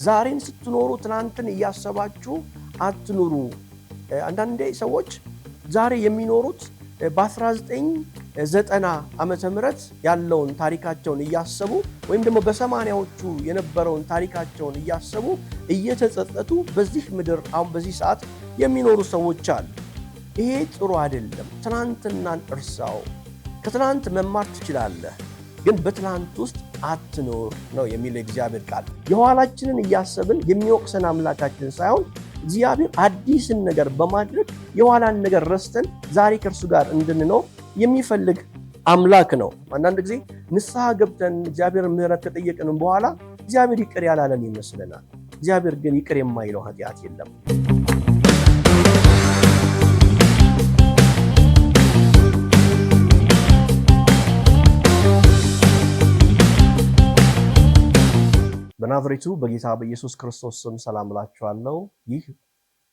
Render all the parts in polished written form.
ዛሬን ስትኖሩ ትናንትን እያሰባችሁ አትኑሩ። አንዳንዴ ሰዎች ዛሬ የሚኖሩት በ1990 ዓመተ ምህረት ያለውን ታሪካቸውን እያሰቡ ወይም ደግሞ በ80ዎቹ የነበረውን ታሪካቸውን እያሰቡ እየተጸጸቱ በዚህ ምድር አሁን በዚህ ሰዓት የሚኖሩ ሰዎች አሉ። ይሄ ጥሩ አይደለም። ትናንትናን እርሳው። ከትናንት መማር ትችላለህ፣ ግን በትናንት ውስጥ አትኖር ነው የሚለው እግዚአብሔር ቃል። የኋላችንን እያሰብን የሚወቅሰን አምላካችን ሳይሆን እግዚአብሔር አዲስን ነገር በማድረግ የኋላን ነገር ረስተን ዛሬ ከእርሱ ጋር እንድንኖር የሚፈልግ አምላክ ነው። አንዳንድ ጊዜ ንስሐ ገብተን እግዚአብሔር ምሕረት ከጠየቅንም በኋላ እግዚአብሔር ይቅር ያላለን ይመስለናል። እግዚአብሔር ግን ይቅር የማይለው ኃጢአት የለም። በናዝሬቱ በጌታ በኢየሱስ ክርስቶስ ስም ሰላም እላችኋለሁ። ይህ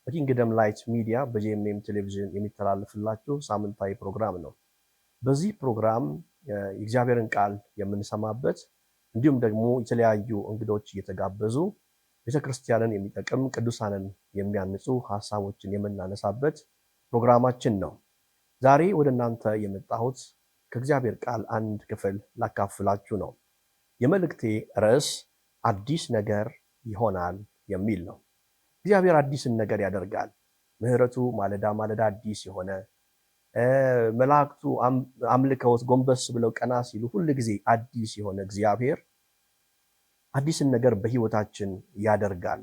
በኪንግደም ላይት ሚዲያ በጄኤምኤም ቴሌቪዥን የሚተላለፍላችሁ ሳምንታዊ ፕሮግራም ነው። በዚህ ፕሮግራም የእግዚአብሔርን ቃል የምንሰማበት እንዲሁም ደግሞ የተለያዩ እንግዶች እየተጋበዙ ቤተክርስቲያንን የሚጠቅም ቅዱሳንን የሚያንጹ ሐሳቦችን የምናነሳበት ፕሮግራማችን ነው። ዛሬ ወደ እናንተ የመጣሁት ከእግዚአብሔር ቃል አንድ ክፍል ላካፍላችሁ ነው። የመልእክቴ ርዕስ አዲስ ነገር ይሆናል የሚል ነው። እግዚአብሔር አዲስን ነገር ያደርጋል። ምሕረቱ ማለዳ ማለዳ አዲስ የሆነ መላእክቱ አምልከውት ጎንበስ ብለው ቀና ሲሉ ሁል ጊዜ አዲስ የሆነ እግዚአብሔር አዲስን ነገር በሕይወታችን ያደርጋል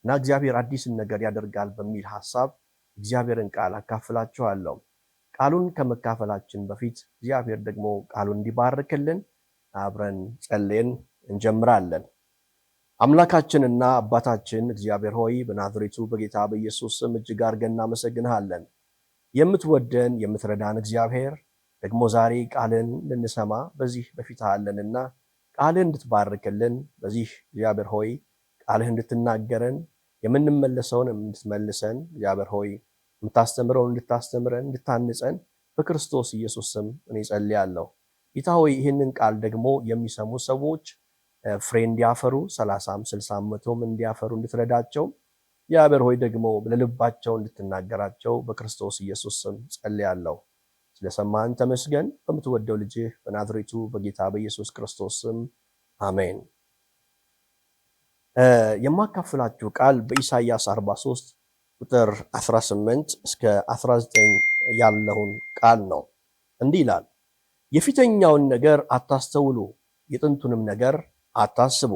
እና እግዚአብሔር አዲስን ነገር ያደርጋል በሚል ሐሳብ እግዚአብሔርን ቃል አካፍላችኋለሁ። ቃሉን ከመካፈላችን በፊት እግዚአብሔር ደግሞ ቃሉን እንዲባርክልን አብረን ጸልየን እንጀምራለን። አምላካችንና አባታችን እግዚአብሔር ሆይ በናዝሬቱ በጌታ በኢየሱስ ስም እጅግ አድርገን እናመሰግንሃለን። የምትወደን የምትረዳን እግዚአብሔር ደግሞ ዛሬ ቃልን ልንሰማ በዚህ በፊትህ አለንና ቃልህ እንድትባርክልን በዚህ እግዚአብሔር ሆይ ቃልህ እንድትናገረን የምንመለሰውን እንድትመልሰን እግዚአብሔር ሆይ የምታስተምረውን እንድታስተምረን እንድታንጸን በክርስቶስ ኢየሱስ ስም እኔ ጸልያለሁ። ጌታ ሆይ ይህንን ቃል ደግሞ የሚሰሙ ሰዎች ፍሬ እንዲያፈሩ 30 60 መቶም እንዲያፈሩ እንድትረዳቸው እግዚአብሔር ሆይ ደግሞ ለልባቸው እንድትናገራቸው በክርስቶስ ኢየሱስ ስም ጸልያለሁ። ስለሰማን ተመስገን። በምትወደው ልጅህ በናዝሬቱ በጌታ በኢየሱስ ክርስቶስ ስም አሜን። የማካፍላችሁ ቃል በኢሳይያስ 43 ቁጥር 18 እስከ 19 ያለውን ቃል ነው። እንዲህ ይላል፣ የፊተኛውን ነገር አታስተውሉ፣ የጥንቱንም ነገር አታስቡ።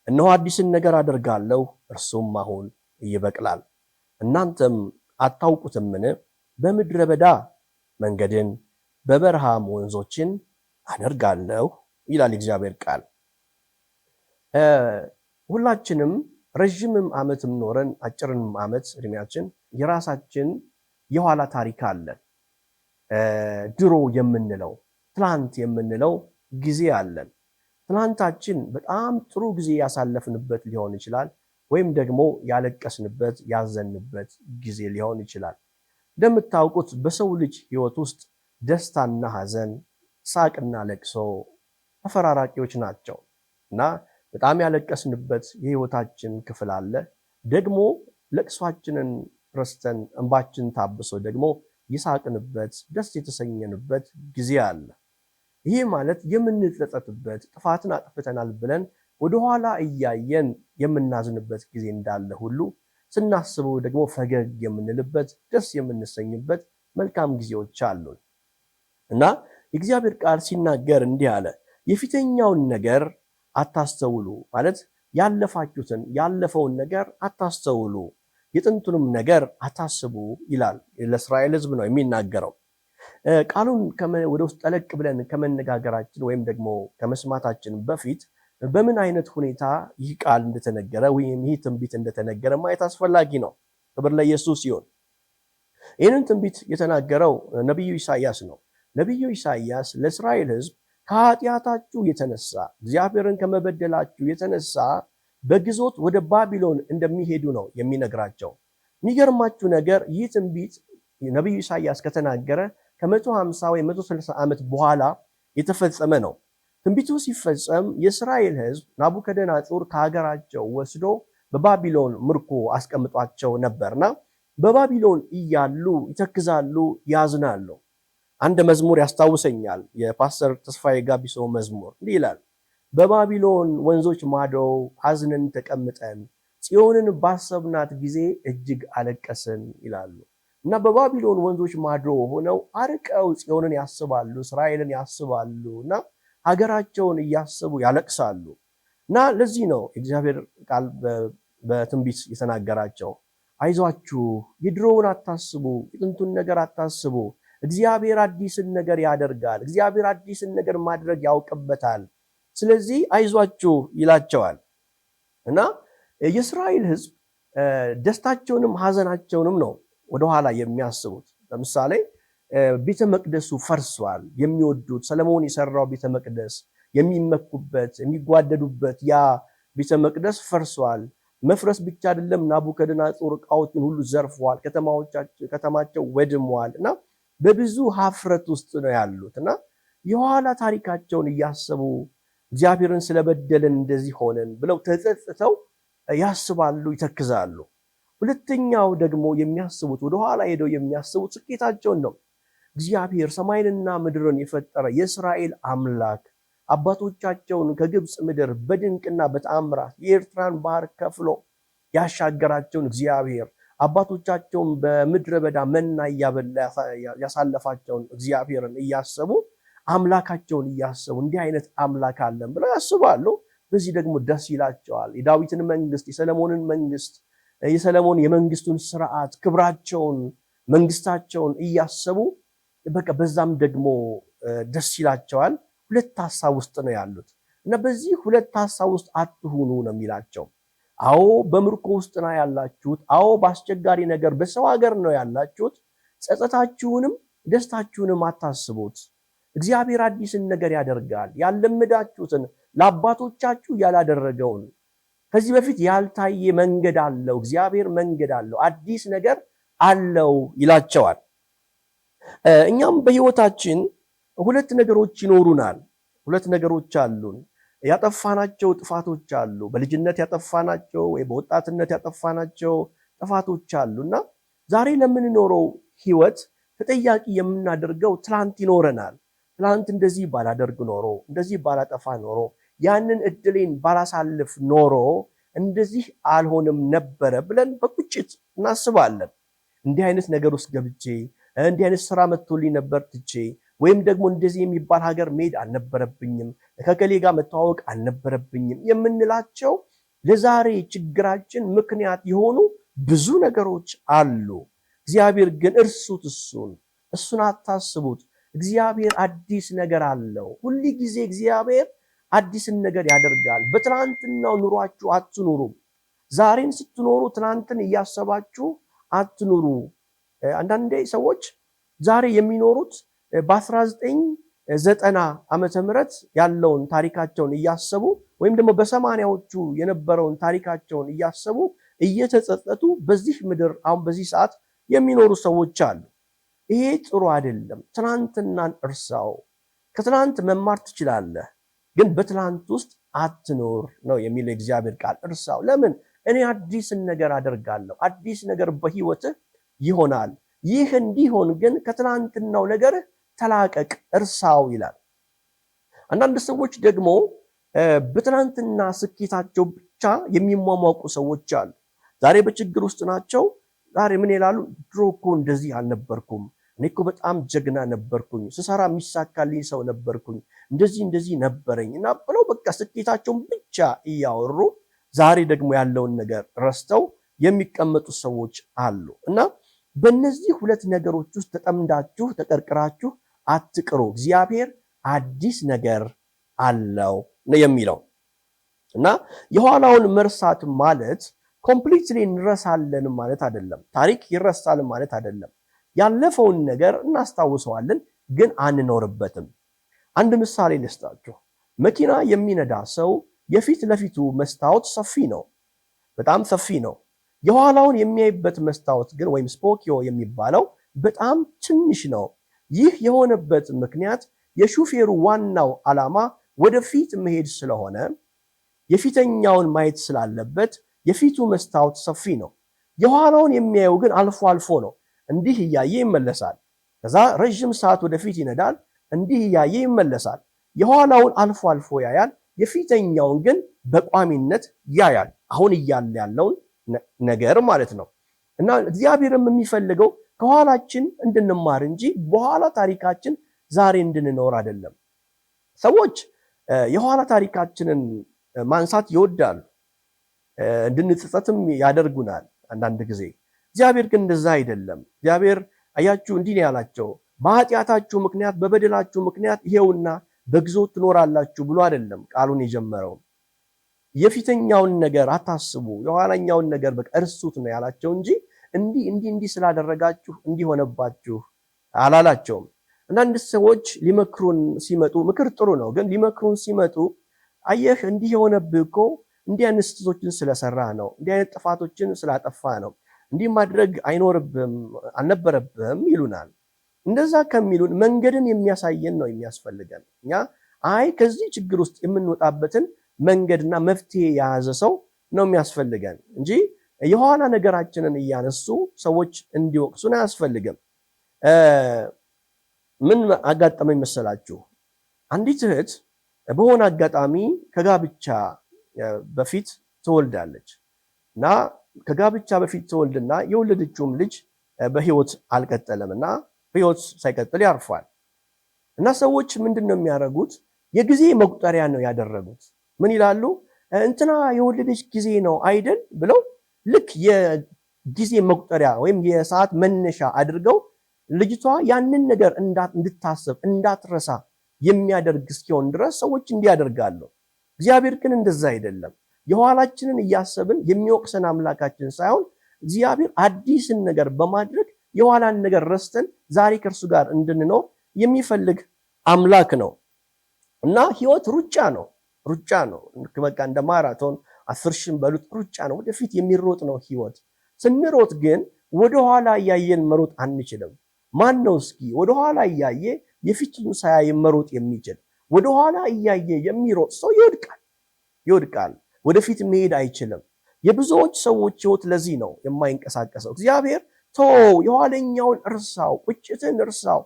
እነሆ አዲስን ነገር አደርጋለሁ፣ እርሱም አሁን ይበቅላል፣ እናንተም አታውቁትምን? በምድረ በዳ መንገድን በበረሃም ወንዞችን አደርጋለሁ ይላል እግዚአብሔር ቃል። ሁላችንም ረዥምም ዓመትም ኖረን አጭርንም ዓመት እድሜያችን የራሳችን የኋላ ታሪክ አለን። ድሮ የምንለው ትላንት የምንለው ጊዜ አለን። ትናንታችን በጣም ጥሩ ጊዜ ያሳለፍንበት ሊሆን ይችላል፣ ወይም ደግሞ ያለቀስንበት ያዘንበት ጊዜ ሊሆን ይችላል። እንደምታውቁት በሰው ልጅ ሕይወት ውስጥ ደስታና ሐዘን፣ ሳቅና ለቅሶ ተፈራራቂዎች ናቸው እና በጣም ያለቀስንበት የሕይወታችን ክፍል አለ። ደግሞ ለቅሷችንን ረስተን እንባችን ታብሶ ደግሞ የሳቅንበት ደስ የተሰኘንበት ጊዜ አለ። ይህ ማለት የምንጸጸትበት ጥፋትን አጥፍተናል ብለን ወደኋላ እያየን የምናዝንበት ጊዜ እንዳለ ሁሉ ስናስበው ደግሞ ፈገግ የምንልበት ደስ የምንሰኝበት መልካም ጊዜዎች አሉን እና የእግዚአብሔር ቃል ሲናገር እንዲህ አለ፣ የፊተኛውን ነገር አታስተውሉ ማለት ያለፋችሁትን ያለፈውን ነገር አታስተውሉ፣ የጥንቱንም ነገር አታስቡ ይላል። ለእስራኤል ሕዝብ ነው የሚናገረው። ቃሉን ወደ ውስጥ ጠለቅ ብለን ከመነጋገራችን ወይም ደግሞ ከመስማታችን በፊት በምን አይነት ሁኔታ ይህ ቃል እንደተነገረ ወይም ይህ ትንቢት እንደተነገረ ማየት አስፈላጊ ነው። ክብር ለኢየሱስ ይሁን። ይህንን ትንቢት የተናገረው ነቢዩ ኢሳይያስ ነው። ነቢዩ ኢሳይያስ ለእስራኤል ሕዝብ ከኃጢአታችሁ የተነሳ እግዚአብሔርን ከመበደላችሁ የተነሳ በግዞት ወደ ባቢሎን እንደሚሄዱ ነው የሚነግራቸው። የሚገርማችሁ ነገር ይህ ትንቢት ነቢዩ ኢሳይያስ ከተናገረ ከ150 ወይ 160 ዓመት በኋላ የተፈጸመ ነው። ትንቢቱ ሲፈጸም የእስራኤል ሕዝብ ናቡከደነፆር ከሀገራቸው ወስዶ በባቢሎን ምርኮ አስቀምጧቸው ነበርና በባቢሎን እያሉ ይተክዛሉ፣ ያዝናሉ። አንድ መዝሙር ያስታውሰኛል። የፓስተር ተስፋዬ ጋቢሶ መዝሙር እንዲህ ይላል። በባቢሎን ወንዞች ማዶ አዝነን ተቀምጠን ጽዮንን ባሰብናት ጊዜ እጅግ አለቀስን ይላሉ። እና በባቢሎን ወንዞች ማዶ ሆነው አርቀው ጽዮንን ያስባሉ፣ እስራኤልን ያስባሉ እና ሀገራቸውን እያሰቡ ያለቅሳሉ። እና ለዚህ ነው እግዚአብሔር ቃል በትንቢት የተናገራቸው አይዟችሁ፣ የድሮውን አታስቡ፣ የጥንቱን ነገር አታስቡ፣ እግዚአብሔር አዲስን ነገር ያደርጋል፣ እግዚአብሔር አዲስን ነገር ማድረግ ያውቅበታል፣ ስለዚህ አይዟችሁ ይላቸዋል። እና የእስራኤል ሕዝብ ደስታቸውንም ሐዘናቸውንም ነው ወደኋላ የሚያስቡት። ለምሳሌ ቤተ መቅደሱ ፈርሷል። የሚወዱት ሰለሞን የሰራው ቤተ መቅደስ የሚመኩበት የሚጓደዱበት ያ ቤተ መቅደስ ፈርሷል። መፍረስ ብቻ አይደለም፣ ናቡከደነፆር ዕቃዎችን ሁሉ ዘርፏል፣ ከተማቸው ወድሟል እና በብዙ ሀፍረት ውስጥ ነው ያሉት እና የኋላ ታሪካቸውን እያሰቡ እግዚአብሔርን ስለበደልን እንደዚህ ሆነን ብለው ተጸጽተው ያስባሉ፣ ይተክዛሉ። ሁለተኛው ደግሞ የሚያስቡት ወደኋላ ሄደው የሚያስቡት ስኬታቸውን ነው። እግዚአብሔር ሰማይንና ምድርን የፈጠረ የእስራኤል አምላክ አባቶቻቸውን ከግብፅ ምድር በድንቅና በተአምራት የኤርትራን ባህር ከፍሎ ያሻገራቸውን እግዚአብሔር አባቶቻቸውን በምድረ በዳ መና እያበላ ያሳለፋቸውን እግዚአብሔርን እያሰቡ አምላካቸውን እያሰቡ እንዲህ አይነት አምላክ አለን ብለው ያስባሉ። በዚህ ደግሞ ደስ ይላቸዋል። የዳዊትን መንግስት፣ የሰለሞንን መንግስት፣ የሰለሞን የመንግስቱን ስርዓት፣ ክብራቸውን፣ መንግስታቸውን እያሰቡ በቃ በዛም ደግሞ ደስ ይላቸዋል። ሁለት ሐሳብ ውስጥ ነው ያሉት እና በዚህ ሁለት ሐሳብ ውስጥ አትሁኑ ነው የሚላቸው። አዎ በምርኮ ውስጥ ነው ያላችሁት። አዎ በአስቸጋሪ ነገር በሰው ሀገር ነው ያላችሁት። ጸጸታችሁንም ደስታችሁንም አታስቡት። እግዚአብሔር አዲስን ነገር ያደርጋል። ያለምዳችሁትን ለአባቶቻችሁ ያላደረገውን ከዚህ በፊት ያልታየ መንገድ አለው። እግዚአብሔር መንገድ አለው፣ አዲስ ነገር አለው ይላቸዋል። እኛም በህይወታችን ሁለት ነገሮች ይኖሩናል። ሁለት ነገሮች አሉን። ያጠፋናቸው ጥፋቶች አሉ። በልጅነት ያጠፋናቸው ወይ በወጣትነት ያጠፋናቸው ጥፋቶች አሉና ዛሬ ለምንኖረው ህይወት ተጠያቂ የምናደርገው ትላንት ይኖረናል። ትላንት እንደዚህ ባላደርግ ኖሮ፣ እንደዚህ ባላጠፋ ኖሮ፣ ያንን እድሌን ባላሳልፍ ኖሮ እንደዚህ አልሆንም ነበረ ብለን በቁጭት እናስባለን። እንዲህ አይነት ነገር ውስጥ ገብቼ እንዲህ አይነት ስራ መጥቶልኝ ነበር ትቼ፣ ወይም ደግሞ እንደዚህ የሚባል ሀገር መሄድ አልነበረብኝም፣ ከከሌ ጋር መተዋወቅ አልነበረብኝም የምንላቸው ለዛሬ ችግራችን ምክንያት የሆኑ ብዙ ነገሮች አሉ። እግዚአብሔር ግን እርሱት፣ እሱን አታስቡት። እግዚአብሔር አዲስ ነገር አለው። ሁል ጊዜ እግዚአብሔር አዲስን ነገር ያደርጋል። በትናንትናው ኑሯችሁ አትኑሩ። ዛሬን ስትኖሩ ትናንትን እያሰባችሁ አትኑሩ። አንዳንዴ ሰዎች ዛሬ የሚኖሩት በ1990 ዓመተ ምህረት ያለውን ታሪካቸውን እያሰቡ ወይም ደግሞ በ80ዎቹ የነበረውን ታሪካቸውን እያሰቡ እየተጸጸቱ በዚህ ምድር አሁን በዚህ ሰዓት የሚኖሩ ሰዎች አሉ። ይሄ ጥሩ አይደለም። ትናንትናን እርሳው። ከትናንት መማር ትችላለህ፣ ግን በትናንት ውስጥ አትኖር ነው የሚለው እግዚአብሔር ቃል። እርሳው። ለምን? እኔ አዲስን ነገር አደርጋለሁ። አዲስ ነገር በህይወትህ ይሆናል። ይህ እንዲሆን ግን ከትናንትናው ነገር ተላቀቅ፣ እርሳው ይላል። አንዳንድ ሰዎች ደግሞ በትናንትና ስኬታቸው ብቻ የሚሟሟቁ ሰዎች አሉ። ዛሬ በችግር ውስጥ ናቸው። ዛሬ ምን ይላሉ? ድሮ እኮ እንደዚህ አልነበርኩም፣ እኔ እኮ በጣም ጀግና ነበርኩኝ፣ ስሰራ የሚሳካልኝ ሰው ነበርኩኝ፣ እንደዚህ ነበረኝ እና ብለው በቃ ስኬታቸውን ብቻ እያወሩ ዛሬ ደግሞ ያለውን ነገር ረስተው የሚቀመጡ ሰዎች አሉ። እና በእነዚህ ሁለት ነገሮች ውስጥ ተጠምዳችሁ ተቀርቅራችሁ አትቅሩ። እግዚአብሔር አዲስ ነገር አለው ነው የሚለው። እና የኋላውን መርሳት ማለት ኮምፕሊትሊ እንረሳለን ማለት አይደለም። ታሪክ ይረሳል ማለት አይደለም። ያለፈውን ነገር እናስታውሰዋለን፣ ግን አንኖርበትም። አንድ ምሳሌ ልስጣችሁ። መኪና የሚነዳ ሰው የፊት ለፊቱ መስታወት ሰፊ ነው፣ በጣም ሰፊ ነው። የኋላውን የሚያይበት መስታወት ግን ወይም ስፖኪዮ የሚባለው በጣም ትንሽ ነው። ይህ የሆነበት ምክንያት የሹፌሩ ዋናው ዓላማ ወደፊት መሄድ ስለሆነ የፊተኛውን ማየት ስላለበት የፊቱ መስታወት ሰፊ ነው። የኋላውን የሚያየው ግን አልፎ አልፎ ነው። እንዲህ እያየ ይመለሳል። ከዛ ረጅም ሰዓት ወደፊት ይነዳል። እንዲህ እያየ ይመለሳል። የኋላውን አልፎ አልፎ ያያል። የፊተኛውን ግን በቋሚነት ያያል። አሁን እያለ ያለውን ነገር ማለት ነው። እና እግዚአብሔርም የሚፈልገው ከኋላችን እንድንማር እንጂ በኋላ ታሪካችን ዛሬ እንድንኖር አይደለም። ሰዎች የኋላ ታሪካችንን ማንሳት ይወዳሉ፣ እንድንጸጸትም ያደርጉናል አንዳንድ ጊዜ። እግዚአብሔር ግን እንደዛ አይደለም። እግዚአብሔር አያችሁ እንዲህ ነው ያላቸው፣ በኃጢአታችሁ ምክንያት በበደላችሁ ምክንያት ይሄውና በግዞት ትኖራላችሁ ብሎ አይደለም ቃሉን የጀመረው። የፊተኛውን ነገር አታስቡ፣ የኋላኛውን ነገር በቃ እርሱት ነው ያላቸው እንጂ እንዲህ ስላደረጋችሁ እንዲሆነባችሁ አላላቸውም። አንዳንድ ሰዎች ሊመክሩን ሲመጡ ምክር ጥሩ ነው፣ ግን ሊመክሩን ሲመጡ አየህ እንዲህ የሆነብህ እኮ እንዲህ አይነት ስህተቶችን ስለሰራ ነው፣ እንዲህ አይነት ጥፋቶችን ስላጠፋ ነው፣ እንዲህ ማድረግ አይኖርብህም አልነበረብህም ይሉናል። እንደዛ ከሚሉን መንገድን የሚያሳየን ነው የሚያስፈልገን። እኛ ከዚህ ችግር ውስጥ የምንወጣበትን መንገድና መፍትሄ የያዘ ሰው ነው የሚያስፈልገን እንጂ የኋላ ነገራችንን እያነሱ ሰዎች እንዲወቅሱን አያስፈልግም። ምን አጋጠመኝ መሰላችሁ? አንዲት እህት በሆነ አጋጣሚ ከጋብቻ በፊት ትወልዳለች እና ከጋብቻ በፊት ትወልድና የወለደችውም ልጅ በህይወት አልቀጠለምና በህይወት ሳይቀጥል ያርፋል። እና ሰዎች ምንድነው የሚያደርጉት? የጊዜ መቁጠሪያ ነው ያደረጉት። ምን ይላሉ? እንትና የወለደች ጊዜ ነው አይደል ብለው ልክ የጊዜ መቁጠሪያ ወይም የሰዓት መነሻ አድርገው ልጅቷ ያንን ነገር እንድታስብ እንዳትረሳ የሚያደርግ እስኪሆን ድረስ ሰዎች እንዲያደርጋሉ። እግዚአብሔር ግን እንደዛ አይደለም። የኋላችንን እያሰብን የሚወቅሰን አምላካችን ሳይሆን እግዚአብሔር አዲስን ነገር በማድረግ የኋላን ነገር ረስተን ዛሬ ከእርሱ ጋር እንድንኖር የሚፈልግ አምላክ ነው። እና ህይወት ሩጫ ነው። በቃ እንደ ማራቶን 10,000 በሉት ሩጫ ነው። ወደፊት የሚሮጥ ነው ህይወት። ስንሮጥ ግን ወደኋላ እያየን መሮጥ አንችልም። ማን ነው እስኪ ወደኋላ እያየ የፊቱን ሳያይ መሮጥ የሚችል? ወደኋላ እያየ የሚሮጥ ሰው ይወድቃል። ወደፊት መሄድ አይችልም። የብዙዎች ሰዎች ህይወት ለዚህ ነው የማይንቀሳቀሰው። እግዚአብሔር የኋለኛውን እርሳው፣ ቁጭትን እርሳው፣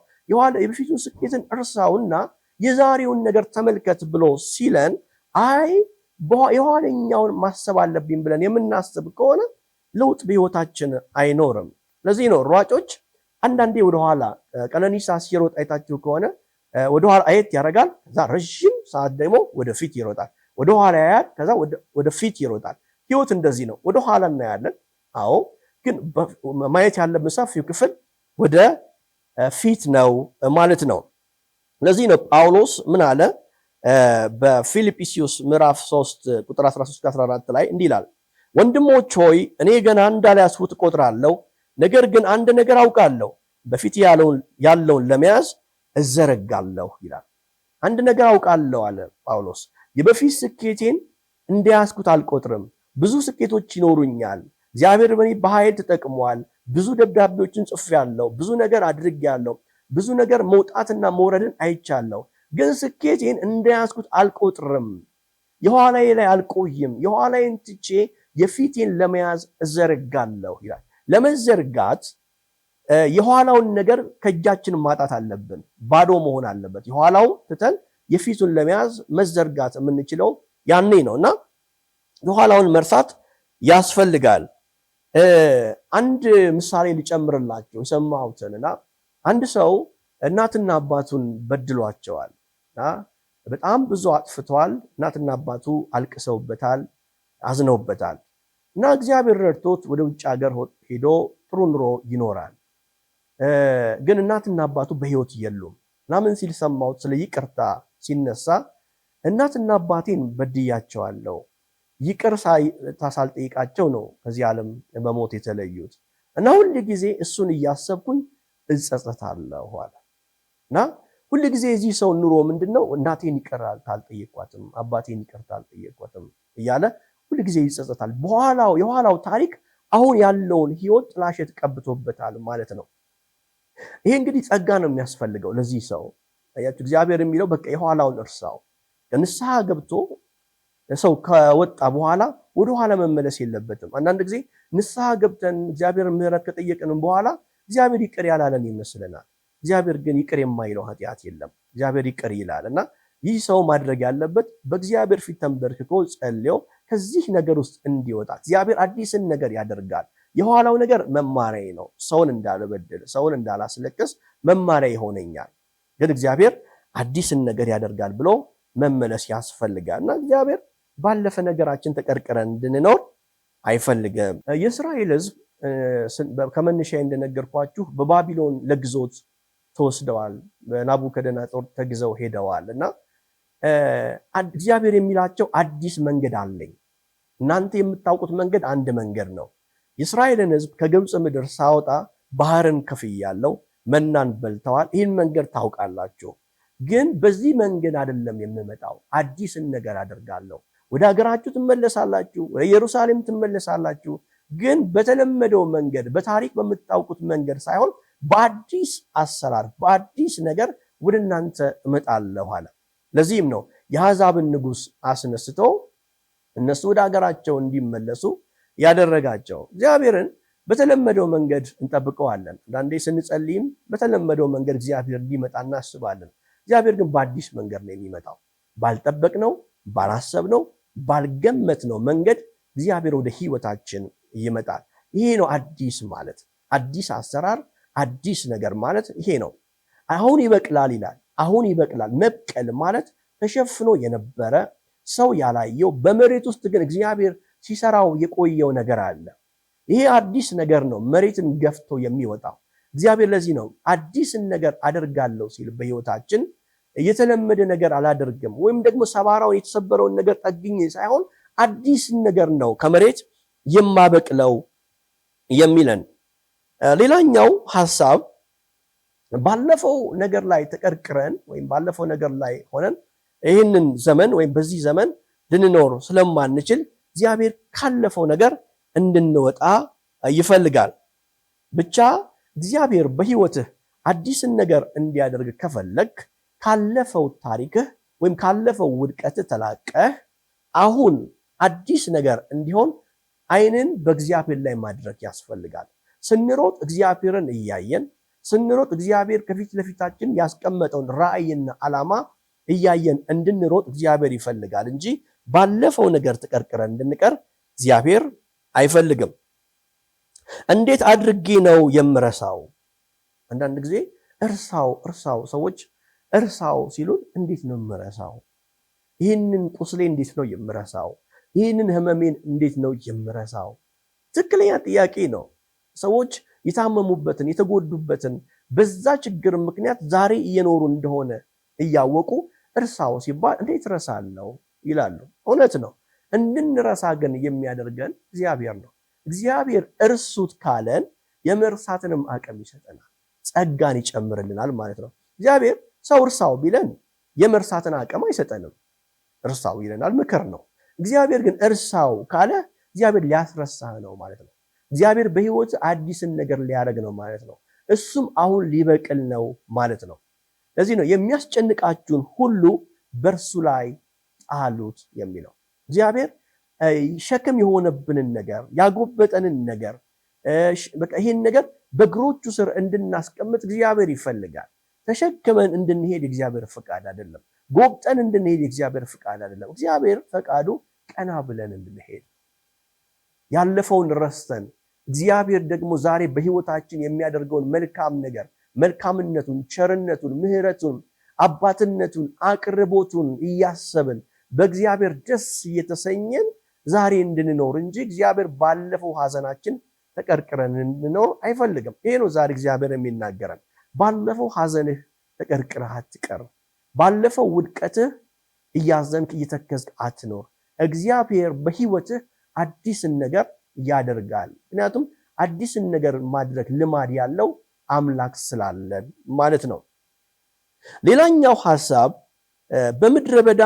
የፊቱን ስኬትን እርሳውና የዛሬውን ነገር ተመልከት ብሎ ሲለን የኋለኛውን ማሰብ አለብኝ ብለን የምናስብ ከሆነ ለውጥ በህይወታችን አይኖርም። ለዚህ ነው ሯጮች አንዳንዴ ወደኋላ ቀነኒሳ ሲሮጥ አይታችሁ ከሆነ ወደኋላ አየት ያደርጋል፣ ከዛ ረጅም ሰዓት ደግሞ ወደፊት ይሮጣል። ወደኋላ ያያል፣ ከዛ ወደፊት ይሮጣል። ህይወት እንደዚህ ነው። ወደኋላ እናያለን፣ ግን ማየት ያለብን ሰፊው ክፍል ወደ ፊት ነው ማለት ነው። ለዚህ ነው ጳውሎስ ምን አለ በፊልጵስዩስ ምዕራፍ 3 ቁጥር 13-14 ላይ እንዲህ ይላል፣ ወንድሞች ሆይ እኔ ገና እንዳልያዝሁት እቆጥራለሁ፣ ነገር ግን አንድ ነገር አውቃለሁ፣ በፊት ያለውን ለመያዝ እዘረጋለሁ ይላል። አንድ ነገር አውቃለሁ አለ ጳውሎስ፣ የበፊት ስኬቴን እንደያዝኩት አልቆጥርም። ብዙ ስኬቶች ይኖሩኛል። እግዚአብሔር በእኔ በኃይል ተጠቅሟል። ብዙ ደብዳቤዎችን ጽፌያለሁ፣ ብዙ ነገር አድርጌያለሁ፣ ብዙ ነገር መውጣትና መውረድን አይቻለሁ። ግን ስኬቴን እንደያዝኩት አልቆጥርም። የኋላዬ ላይ አልቆይም። የኋላዬን ትቼ የፊቴን ለመያዝ እዘረጋለሁ ይላል። ለመዘርጋት የኋላውን ነገር ከእጃችን ማጣት አለብን። ባዶ መሆን አለበት። የኋላው ትተን የፊቱን ለመያዝ መዘርጋት የምንችለው ያኔ ነው እና የኋላውን መርሳት ያስፈልጋል። አንድ ምሳሌ ሊጨምርላቸው የሰማሁትንና አንድ ሰው እናትና አባቱን በድሏቸዋል እና በጣም ብዙ አጥፍተዋል። እናትና አባቱ አልቅሰውበታል፣ አዝነውበታል እና እግዚአብሔር ረድቶት ወደ ውጭ ሀገር ሄዶ ጥሩ ኑሮ ይኖራል። ግን እናትና አባቱ በህይወት የሉም እና ምን ሲል ሰማሁት? ስለ ይቅርታ ሲነሳ እናትና አባቴን በድያቸዋለሁ፣ ይቅር ሳልጠይቃቸው ነው ከዚህ ዓለም በሞት የተለዩት እና ሁል ጊዜ እሱን እያሰብኩኝ እጸጸታለሁ አለ እና ሁል ጊዜ እዚህ ሰው ኑሮ ምንድነው? እናቴን ይቅር አልጠየቅኳትም፣ አባቴን ይቅር አልጠየቅኳትም እያለ ሁል ጊዜ ይጸጸታል። የኋላው ታሪክ አሁን ያለውን ህይወት ጥላሸት ቀብቶበታል ማለት ነው። ይሄ እንግዲህ ጸጋ ነው የሚያስፈልገው ለዚህ ሰው። አያችሁ እግዚአብሔር የሚለው በቃ የኋላውን እርሳው፣ ንስሐ ገብቶ ሰው ከወጣ በኋላ ወደ ኋላ መመለስ የለበትም። አንዳንድ ጊዜ ንስሐ ገብተን እግዚአብሔር ምህረት ከጠየቅንም በኋላ እግዚአብሔር ይቅር ያላለን ይመስለናል። እግዚአብሔር ግን ይቅር የማይለው ኃጢአት የለም። እግዚአብሔር ይቅር ይላል እና ይህ ሰው ማድረግ ያለበት በእግዚአብሔር ፊት ተንበርክኮ ጸልዮ ከዚህ ነገር ውስጥ እንዲወጣ እግዚአብሔር አዲስን ነገር ያደርጋል። የኋላው ነገር መማሪያ ነው። ሰውን እንዳልበድል፣ ሰውን እንዳላስለቅስ መማሪያ ይሆነኛል። ግን እግዚአብሔር አዲስን ነገር ያደርጋል ብሎ መመለስ ያስፈልጋል እና እግዚአብሔር ባለፈ ነገራችን ተቀርቅረን እንድንኖር አይፈልግም። የእስራኤል ሕዝብ ከመነሻዬ እንደነገርኳችሁ በባቢሎን ለግዞት ተወስደዋል። በናቡከደነጾር ተግዘው ሄደዋል እና እግዚአብሔር የሚላቸው አዲስ መንገድ አለኝ። እናንተ የምታውቁት መንገድ አንድ መንገድ ነው። የእስራኤልን ሕዝብ ከግብፅ ምድር ሳወጣ ባህርን ከፍያለሁ፣ መናን በልተዋል። ይህን መንገድ ታውቃላችሁ። ግን በዚህ መንገድ አይደለም የምመጣው፣ አዲስን ነገር አደርጋለሁ። ወደ ሀገራችሁ ትመለሳላችሁ፣ ወደ ኢየሩሳሌም ትመለሳላችሁ። ግን በተለመደው መንገድ፣ በታሪክ በምታውቁት መንገድ ሳይሆን በአዲስ አሰራር፣ በአዲስ ነገር ወደ እናንተ እመጣለሁ አለ። ለዚህም ነው የአሕዛብን ንጉሥ አስነስቶ እነሱ ወደ ሀገራቸው እንዲመለሱ ያደረጋቸው። እግዚአብሔርን በተለመደው መንገድ እንጠብቀዋለን። አንዳንዴ ስንጸልይም በተለመደው መንገድ እግዚአብሔር እንዲመጣ እናስባለን። እግዚአብሔር ግን በአዲስ መንገድ ነው የሚመጣው። ባልጠበቅነው፣ ባላሰብነው፣ ባልገመትነው መንገድ እግዚአብሔር ወደ ህይወታችን ይመጣል። ይሄ ነው አዲስ ማለት። አዲስ አሰራር፣ አዲስ ነገር ማለት ይሄ ነው። አሁን ይበቅላል ይላል። አሁን ይበቅላል። መብቀል ማለት ተሸፍኖ የነበረ ሰው ያላየው በመሬት ውስጥ ግን እግዚአብሔር ሲሰራው የቆየው ነገር አለ። ይሄ አዲስ ነገር ነው፣ መሬትን ገፍቶ የሚወጣው እግዚአብሔር። ለዚህ ነው አዲስን ነገር አደርጋለሁ ሲል በህይወታችን የተለመደ ነገር አላደርግም፣ ወይም ደግሞ ሰባራውን የተሰበረውን ነገር ጠግኜ ሳይሆን አዲስን ነገር ነው ከመሬት የማበቅለው የሚለን። ሌላኛው ሐሳብ ባለፈው ነገር ላይ ተቀርቅረን ወይም ባለፈው ነገር ላይ ሆነን ይህንን ዘመን ወይም በዚህ ዘመን ልንኖር ስለማንችል እግዚአብሔር ካለፈው ነገር እንድንወጣ ይፈልጋል። ብቻ እግዚአብሔር በህይወትህ አዲስን ነገር እንዲያደርግ ከፈለግ ካለፈው ታሪክህ ወይም ካለፈው ውድቀትህ ተላቀህ አሁን አዲስ ነገር እንዲሆን ዓይንን በእግዚአብሔር ላይ ማድረግ ያስፈልጋል። ስንሮጥ እግዚአብሔርን እያየን ስንሮጥ እግዚአብሔር ከፊት ለፊታችን ያስቀመጠውን ራእይና ዓላማ እያየን እንድንሮጥ እግዚአብሔር ይፈልጋል እንጂ ባለፈው ነገር ተቀርቅረን እንድንቀር እግዚአብሔር አይፈልግም። እንዴት አድርጌ ነው የምረሳው? አንዳንድ ጊዜ እርሳው ሰዎች እርሳው ሲሉን እንዴት ነው የምረሳው? ይህንን ቁስሌ እንዴት ነው የምረሳው? ይህንን ህመሜን እንዴት ነው የምረሳው? ትክክለኛ ጥያቄ ነው። ሰዎች የታመሙበትን የተጎዱበትን በዛ ችግር ምክንያት ዛሬ እየኖሩ እንደሆነ እያወቁ እርሳው ሲባል እንዴት ረሳለው ይላሉ። እውነት ነው። እንድንረሳ ግን የሚያደርገን እግዚአብሔር ነው። እግዚአብሔር እርሱት ካለን የመርሳትንም አቅም ይሰጠናል፣ ጸጋን ይጨምርልናል ማለት ነው። እግዚአብሔር ሰው እርሳው ቢለን የመርሳትን አቅም አይሰጠንም። እርሳው ይለናል፣ ምክር ነው። እግዚአብሔር ግን እርሳው ካለ እግዚአብሔር ሊያስረሳህ ነው ማለት ነው። እግዚአብሔር በህይወት አዲስን ነገር ሊያደርግ ነው ማለት ነው። እሱም አሁን ሊበቅል ነው ማለት ነው። ለዚህ ነው የሚያስጨንቃችሁን ሁሉ በእርሱ ላይ ጣሉት የሚለው። እግዚአብሔር ሸክም የሆነብንን ነገር ያጎበጠንን ነገር ይህን ነገር በእግሮቹ ስር እንድናስቀምጥ እግዚአብሔር ይፈልጋል። ተሸክመን እንድንሄድ የእግዚአብሔር ፈቃድ አይደለም። ጎብጠን እንድንሄድ የእግዚአብሔር ፈቃድ አይደለም። እግዚአብሔር ፈቃዱ ቀና ብለን እንድንሄድ፣ ያለፈውን ረስተን እግዚአብሔር ደግሞ ዛሬ በህይወታችን የሚያደርገውን መልካም ነገር መልካምነቱን፣ ቸርነቱን፣ ምህረቱን፣ አባትነቱን፣ አቅርቦቱን እያሰብን በእግዚአብሔር ደስ እየተሰኘን ዛሬ እንድንኖር እንጂ እግዚአብሔር ባለፈው ሐዘናችን ተቀርቅረን እንድንኖር አይፈልግም። ይሄ ነው ዛሬ እግዚአብሔር የሚናገረን። ባለፈው ሐዘንህ ተቀርቅረህ አትቀር። ባለፈው ውድቀትህ እያዘንክ እየተከዝክ አትኖር። እግዚአብሔር በህይወትህ አዲስን ነገር ያደርጋል። ምክንያቱም አዲስን ነገር ማድረግ ልማድ ያለው አምላክ ስላለን ማለት ነው። ሌላኛው ሐሳብ በምድረ በዳ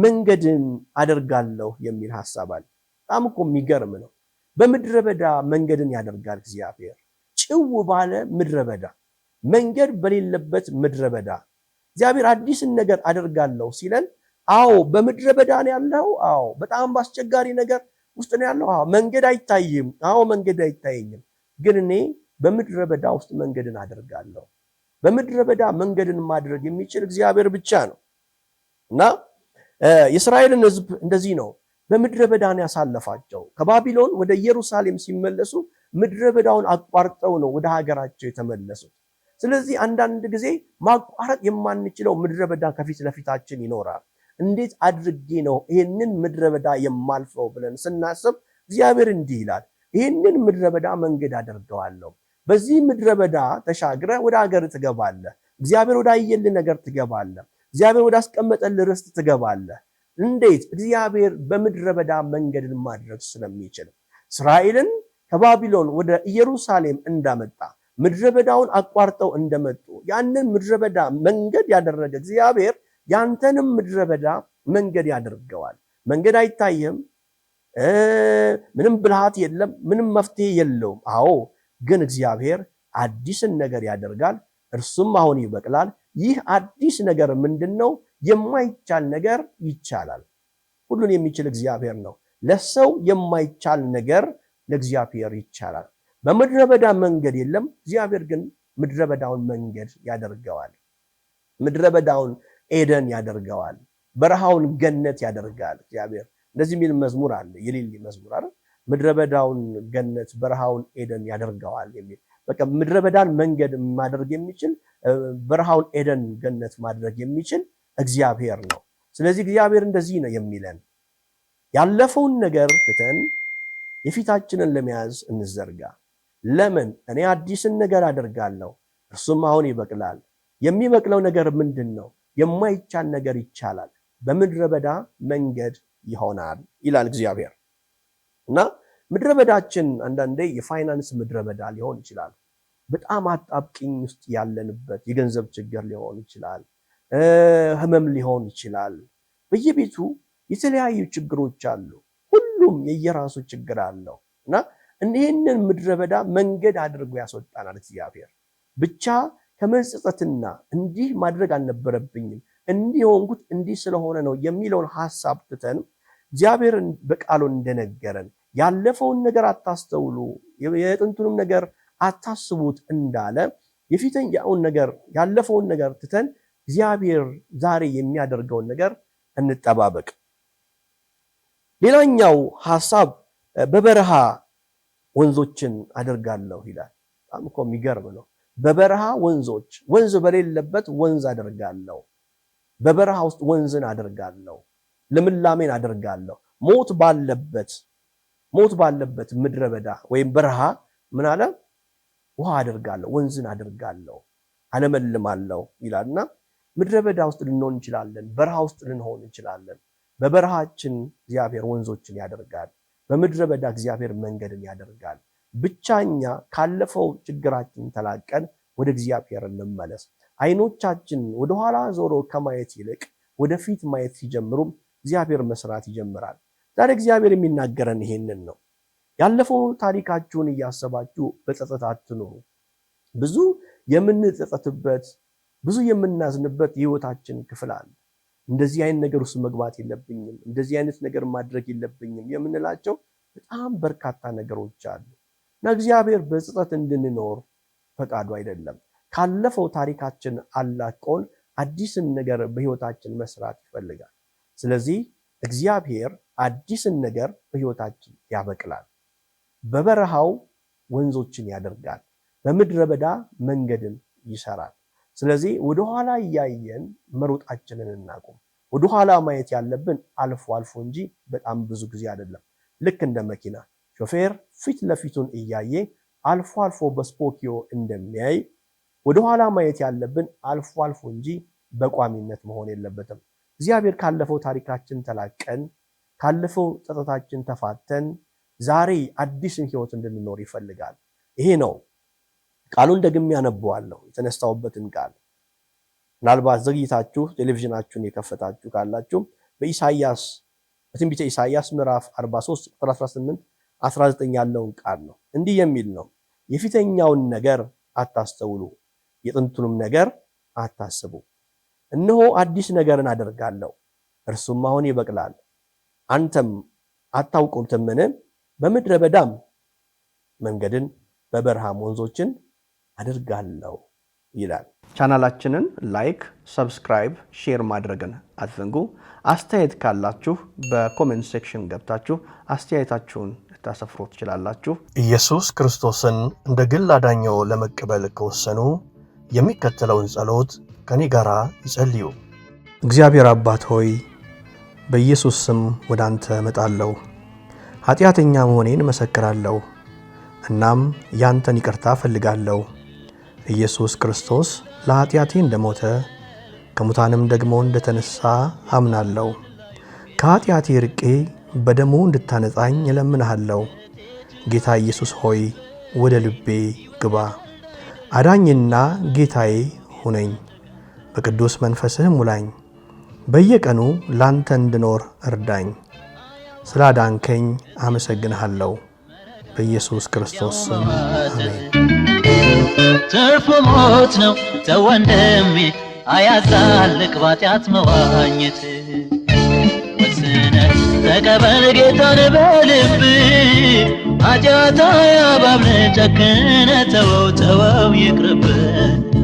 መንገድን አደርጋለሁ የሚል ሐሳብ አለ። በጣም እኮ የሚገርም ነው። በምድረ በዳ መንገድን ያደርጋል እግዚአብሔር። ጭው ባለ ምድረ በዳ፣ መንገድ በሌለበት ምድረ በዳ እግዚአብሔር አዲስን ነገር አደርጋለሁ ሲለን አዎ በምድረ በዳ ነው ያለው። አዎ በጣም በአስቸጋሪ ነገር ውስጥ ነው ያለው። አዎ መንገድ አይታይም። አዎ መንገድ አይታየኝም። ግን እኔ በምድረ በዳ ውስጥ መንገድን አደርጋለሁ። በምድረ በዳ መንገድን ማድረግ የሚችል እግዚአብሔር ብቻ ነው። እና የእስራኤልን ሕዝብ እንደዚህ ነው በምድረ በዳን ያሳለፋቸው። ከባቢሎን ወደ ኢየሩሳሌም ሲመለሱ ምድረ በዳውን አቋርጠው ነው ወደ ሀገራቸው የተመለሱት። ስለዚህ አንዳንድ ጊዜ ማቋረጥ የማንችለው ምድረ በዳ ከፊት ለፊታችን ይኖራል። እንዴት አድርጌ ነው ይህንን ምድረ በዳ የማልፈው ብለን ስናስብ እግዚአብሔር እንዲህ ይላል፣ ይህንን ምድረ በዳ መንገድ አደርገዋለሁ። በዚህ ምድረ በዳ ተሻግረ ወደ ሀገር ትገባለህ። እግዚአብሔር ወዳየልህ ነገር ትገባለህ። እግዚአብሔር ወዳስቀመጠልህ ርስት ትገባለህ። እንዴት? እግዚአብሔር በምድረ በዳ መንገድን ማድረግ ስለሚችል እስራኤልን ከባቢሎን ወደ ኢየሩሳሌም እንዳመጣ ምድረ በዳውን አቋርጠው እንደመጡ ያንን ምድረ በዳ መንገድ ያደረገ እግዚአብሔር ያንተንም ምድረ በዳ መንገድ ያደርገዋል። መንገድ አይታየም፣ ምንም ብልሃት የለም፣ ምንም መፍትሄ የለውም። አዎ ግን እግዚአብሔር አዲስን ነገር ያደርጋል፣ እርሱም አሁን ይበቅላል። ይህ አዲስ ነገር ምንድነው? የማይቻል ነገር ይቻላል። ሁሉን የሚችል እግዚአብሔር ነው። ለሰው የማይቻል ነገር ለእግዚአብሔር ይቻላል። በምድረ በዳ መንገድ የለም፣ እግዚአብሔር ግን ምድረ በዳውን መንገድ ያደርገዋል። ምድረ በዳውን ኤደን ያደርገዋል። በረሃውን ገነት ያደርጋል። እግዚአብሔር እንደዚህ የሚል መዝሙር አለ፣ የሌሊ መዝሙር አይደል? ምድረ በዳውን ገነት፣ በረሃውን ኤደን ያደርገዋል የሚል በቃ ምድረ በዳን መንገድ ማድረግ የሚችል በረሃውን ኤደን ገነት ማድረግ የሚችል እግዚአብሔር ነው። ስለዚህ እግዚአብሔር እንደዚህ ነው የሚለን፣ ያለፈውን ነገር ትተን የፊታችንን ለመያዝ እንዘርጋ። ለምን? እኔ አዲስን ነገር አደርጋለሁ፣ እርሱም አሁን ይበቅላል። የሚበቅለው ነገር ምንድን ነው? የማይቻል ነገር ይቻላል። በምድረ በዳ መንገድ ይሆናል ይላል እግዚአብሔር። እና ምድረ በዳችን አንዳንዴ የፋይናንስ ምድረ በዳ ሊሆን ይችላል። በጣም አጣብቂኝ ውስጥ ያለንበት የገንዘብ ችግር ሊሆን ይችላል። ህመም ሊሆን ይችላል። በየቤቱ የተለያዩ ችግሮች አሉ። ሁሉም የየራሱ ችግር አለው እና ይህንን ምድረ በዳ መንገድ አድርጎ ያስወጣናል እግዚአብሔር። ብቻ ከመጸጸትና እንዲህ ማድረግ አልነበረብኝም እንዲህ ሆንኩት እንዲህ ስለሆነ ነው የሚለውን ሐሳብ ትተን እግዚአብሔርን በቃሉ እንደነገረን ያለፈውን ነገር አታስተውሉ፣ የጥንቱንም ነገር አታስቡት እንዳለ የፊተኛውን ነገር ያለፈውን ነገር ትተን እግዚአብሔር ዛሬ የሚያደርገውን ነገር እንጠባበቅ። ሌላኛው ሐሳብ በበረሃ ወንዞችን አደርጋለሁ ይላል። በጣም እኮ የሚገርም ነው። በበረሃ ወንዞች፣ ወንዝ በሌለበት ወንዝ አደርጋለሁ። በበረሃ ውስጥ ወንዝን አደርጋለሁ፣ ልምላሜን አደርጋለሁ። ሞት ባለበት ምድረ በዳ ወይም በረሃ ምን አለ? ውሃ አደርጋለሁ፣ ወንዝን አደርጋለሁ፣ አለመልማለሁ ይላልና ምድረ በዳ ውስጥ ልንሆን እንችላለን፣ በረሃ ውስጥ ልንሆን እንችላለን። በበረሃችን እግዚአብሔር ወንዞችን ያደርጋል። በምድረ በዳ እግዚአብሔር መንገድን ያደርጋል። ብቻኛ ካለፈው ችግራችን ተላቀን ወደ እግዚአብሔር እንመለስ። አይኖቻችን ወደኋላ ዞሮ ከማየት ይልቅ ወደፊት ማየት ሲጀምሩም እግዚአብሔር መስራት ይጀምራል። ዛሬ እግዚአብሔር የሚናገረን ይሄንን ነው። ያለፈው ታሪካችሁን እያሰባችሁ በጸጸት አትኑሩ። ብዙ የምንጸጸትበት፣ ብዙ የምናዝንበት የህይወታችን ክፍል አለ። እንደዚህ አይነት ነገር ውስጥ መግባት የለብኝም፣ እንደዚህ አይነት ነገር ማድረግ የለብኝም የምንላቸው በጣም በርካታ ነገሮች አሉ እና እግዚአብሔር በጸጸት እንድንኖር ፈቃዱ አይደለም። ካለፈው ታሪካችን አላቆን አዲስን ነገር በህይወታችን መስራት ይፈልጋል። ስለዚህ እግዚአብሔር አዲስን ነገር በህይወታችን ያበቅላል። በበረሃው ወንዞችን ያደርጋል፣ በምድረ በዳ መንገድን ይሰራል። ስለዚህ ወደኋላ እያየን መሮጣችንን እናቁም። ወደኋላ ማየት ያለብን አልፎ አልፎ እንጂ በጣም ብዙ ጊዜ አይደለም። ልክ እንደ መኪና ሾፌር ፊት ለፊቱን እያየ አልፎ አልፎ በስፖኪዮ እንደሚያይ ወደኋላ ማየት ያለብን አልፎ አልፎ እንጂ በቋሚነት መሆን የለበትም። እግዚአብሔር ካለፈው ታሪካችን ተላቀን ካለፈው ጸጸታችን ተፋተን ዛሬ አዲስን ህይወት እንድንኖር ይፈልጋል። ይሄ ነው ቃሉን ደግሜ ያነበዋለሁ። የተነሳውበትን ቃል ምናልባት ዘግይታችሁ ቴሌቪዥናችሁን የከፈታችሁ ካላችሁ በኢሳይያስ በትንቢተ ኢሳይያስ ምዕራፍ 43 ቁጥር 18 19 ያለውን ቃል ነው። እንዲህ የሚል ነው፣ የፊተኛውን ነገር አታስተውሉ፣ የጥንቱንም ነገር አታስቡ። እነሆ አዲስ ነገርን አደርጋለሁ፣ እርሱም አሁን ይበቅላል፣ አንተም አታውቁትምን? በምድረ በዳም መንገድን በበረሃም ወንዞችን አድርጋለሁ ይላል። ቻናላችንን ላይክ፣ ሰብስክራይብ፣ ሼር ማድረግን አትዘንጉ። አስተያየት ካላችሁ በኮሜንት ሴክሽን ገብታችሁ አስተያየታችሁን ልታሰፍሩ ትችላላችሁ። ኢየሱስ ክርስቶስን እንደ ግል አዳኛው ለመቀበል ከወሰኑ የሚከተለውን ጸሎት ከኔ ጋር ይጸልዩ። እግዚአብሔር አባት ሆይ በኢየሱስ ስም ወደ አንተ እመጣለሁ። ኃጢአተኛ መሆኔን እመሰክራለሁ። እናም ያንተን ይቅርታ እፈልጋለሁ። ኢየሱስ ክርስቶስ ለኃጢአቴ እንደሞተ ከሙታንም ደግሞ እንደተነሳ አምናለሁ። ከኃጢአቴ ርቄ በደሙ እንድታነጻኝ እለምንሃለሁ። ጌታ ኢየሱስ ሆይ ወደ ልቤ ግባ፣ አዳኝና ጌታዬ ሁነኝ። በቅዱስ መንፈስህ ሙላኝ። በየቀኑ ላንተ እንድኖር እርዳኝ። ስላዳንከኝ አመሰግንሃለሁ። በኢየሱስ ክርስቶስ ስም አሜን። ትርፉ ሞት ነው ተወንድሜ፣ አያዛልቅ ባጢአት መዋኘት። ወስነህ ተቀበል ጌታን በልብ፣ ኃጢአት አያባብልህ ጨክነህ ተወው ይቅርብህ።